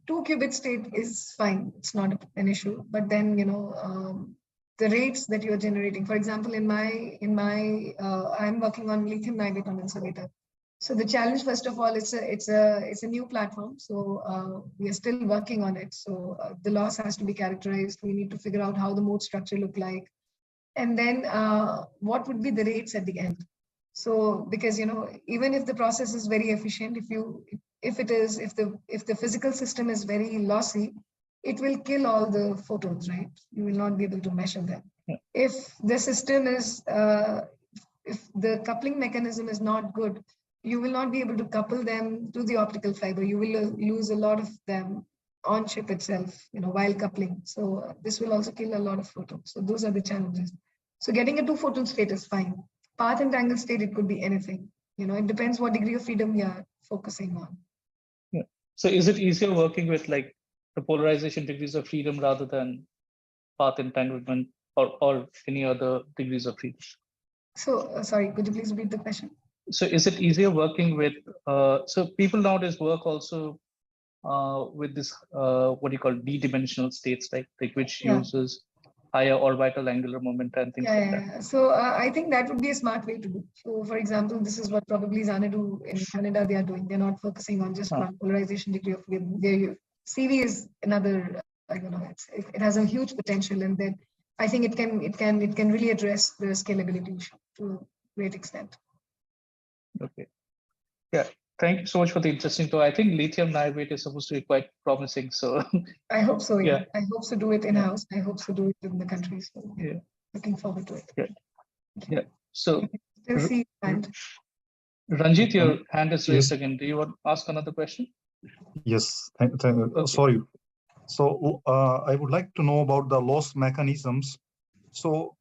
qubit state is fine. It's not an issue. But then the rates that you're generating. For example, in my I'm working on lithium niobate on insulator. So the challenge, first of all, it's a new platform. So we are still working on it. So the loss has to be characterized. We need to figure out how the mode structure look like, and then what would be the rates at the end. So because even if the process is very efficient, if the physical system is very lossy, it will kill all the photons, right? You will not be able to measure them. Yeah. If the system is if the coupling mechanism is not good, you will not be able to couple them to the optical fiber. You will lose a lot of them on chip itself, while coupling. So this will also kill a lot of photons. So those are the challenges. So getting a 2-photon state is fine. Path entangled state, it could be anything. It depends what degree of freedom we are focusing on. Yeah. So is it easier working with like the polarization degrees of freedom rather than path entanglement or any other degrees of freedom? So sorry, could you please repeat the question? So is it easier working with, so people nowadays work also with this what you call d-dimensional states, like which Yeah. uses higher orbital angular momentum and things like that. Yeah. So I think that would be a smart way to do. So for example, this is what probably Xanadu in Canada they are doing. They're not focusing on just one polarization degree of wave. CV is another. It has a huge potential, and then I think it can really address the scalability issue to a great extent. Okay. Yeah. Thank you so much for the interesting talk. I think lithium niobate is supposed to be quite promising. So I hope so. Yeah. Yeah. I hope to do it in-house. I hope to do it in the country. So Yeah. looking forward to it. Yeah. So Still see hand. Ranjit, your hand is raised Yes. again. Do you want to ask another question? Yes, Okay. sorry. So I would like to know about the loss mechanisms. So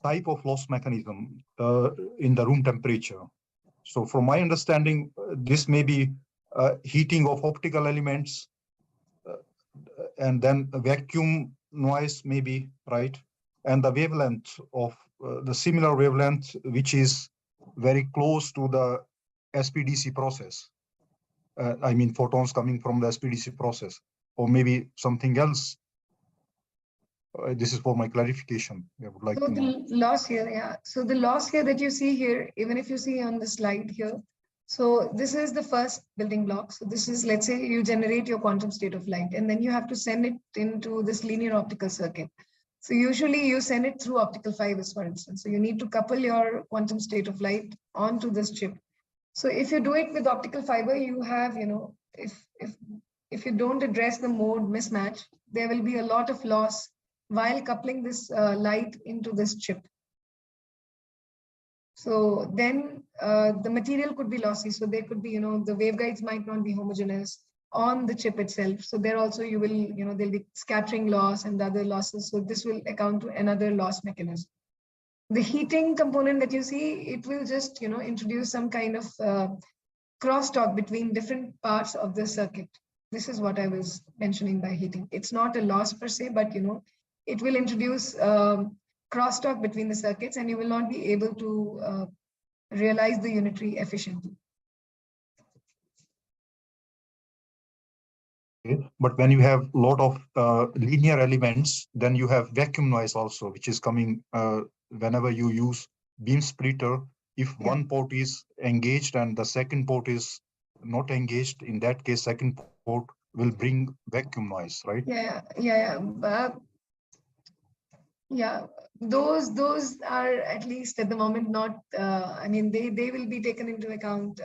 type of loss mechanism in the room temperature. So from my understanding, this may be heating of optical elements and then a vacuum noise maybe, right? And the wavelength of the similar wavelength, which is very close to the SPDC process. I mean, photons coming from the SPDC process, or maybe something else. This is for my clarification. I would like So to know. the loss here, yeah. So the loss here that you see here, even if you see on the slide here, so this is the first building block. So this is, let's say you generate your quantum state of light, and then you have to send it into this linear optical circuit. So usually you send it through optical fibers, for instance. So you need to couple your quantum state of light onto this chip. So if you do it with optical fiber, you have, if you don't address the mode mismatch, there will be a lot of loss while coupling this light into this chip. So then the material could be lossy. So there could be, the waveguides might not be homogeneous on the chip itself. So there also you will, there'll be scattering loss and other losses. So this will account to another loss mechanism. The heating component that you see, it will just, introduce some kind of crosstalk between different parts of the circuit. This is what I was mentioning by heating. It's not a loss per se, but, it will introduce crosstalk between the circuits, and you will not be able to realize the unitary efficiently. Okay. But when you have a lot of linear elements, then you have vacuum noise also, which is coming whenever you use beam splitter. If one port is engaged and the second port is not engaged, in that case, second port will bring vacuum noise, right? Yeah, those are at least at the moment not. I mean, they will be taken into account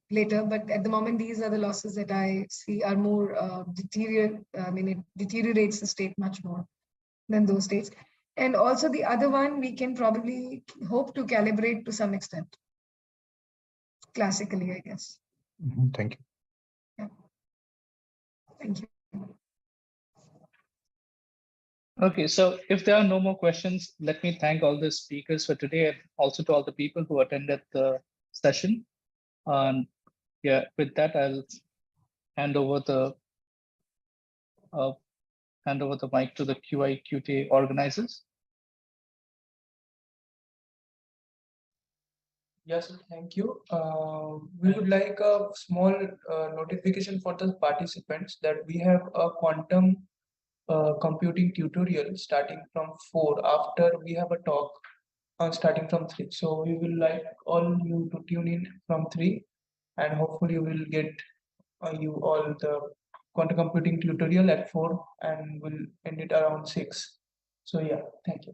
later, but at the moment, these are the losses that I see are more deteriorate. I mean, it deteriorates the state much more than those states. And also the other one, we can probably hope to calibrate to some extent, classically, I guess. Thank you. Yeah. Thank you. Okay, so if there are no more questions, let me thank all the speakers for today, and also to all the people who attended the session. Yeah, with that, I'll hand over the mic to the QIQT organizers. Yes, thank you. We would like a small notification for the participants that we have a quantum computing tutorial starting from 4 after we have a talk starting from 3. So we will like all you to tune in from 3, and hopefully you will get you all the quantum computing tutorial at 4, and we'll end it around 6. So yeah, thank you.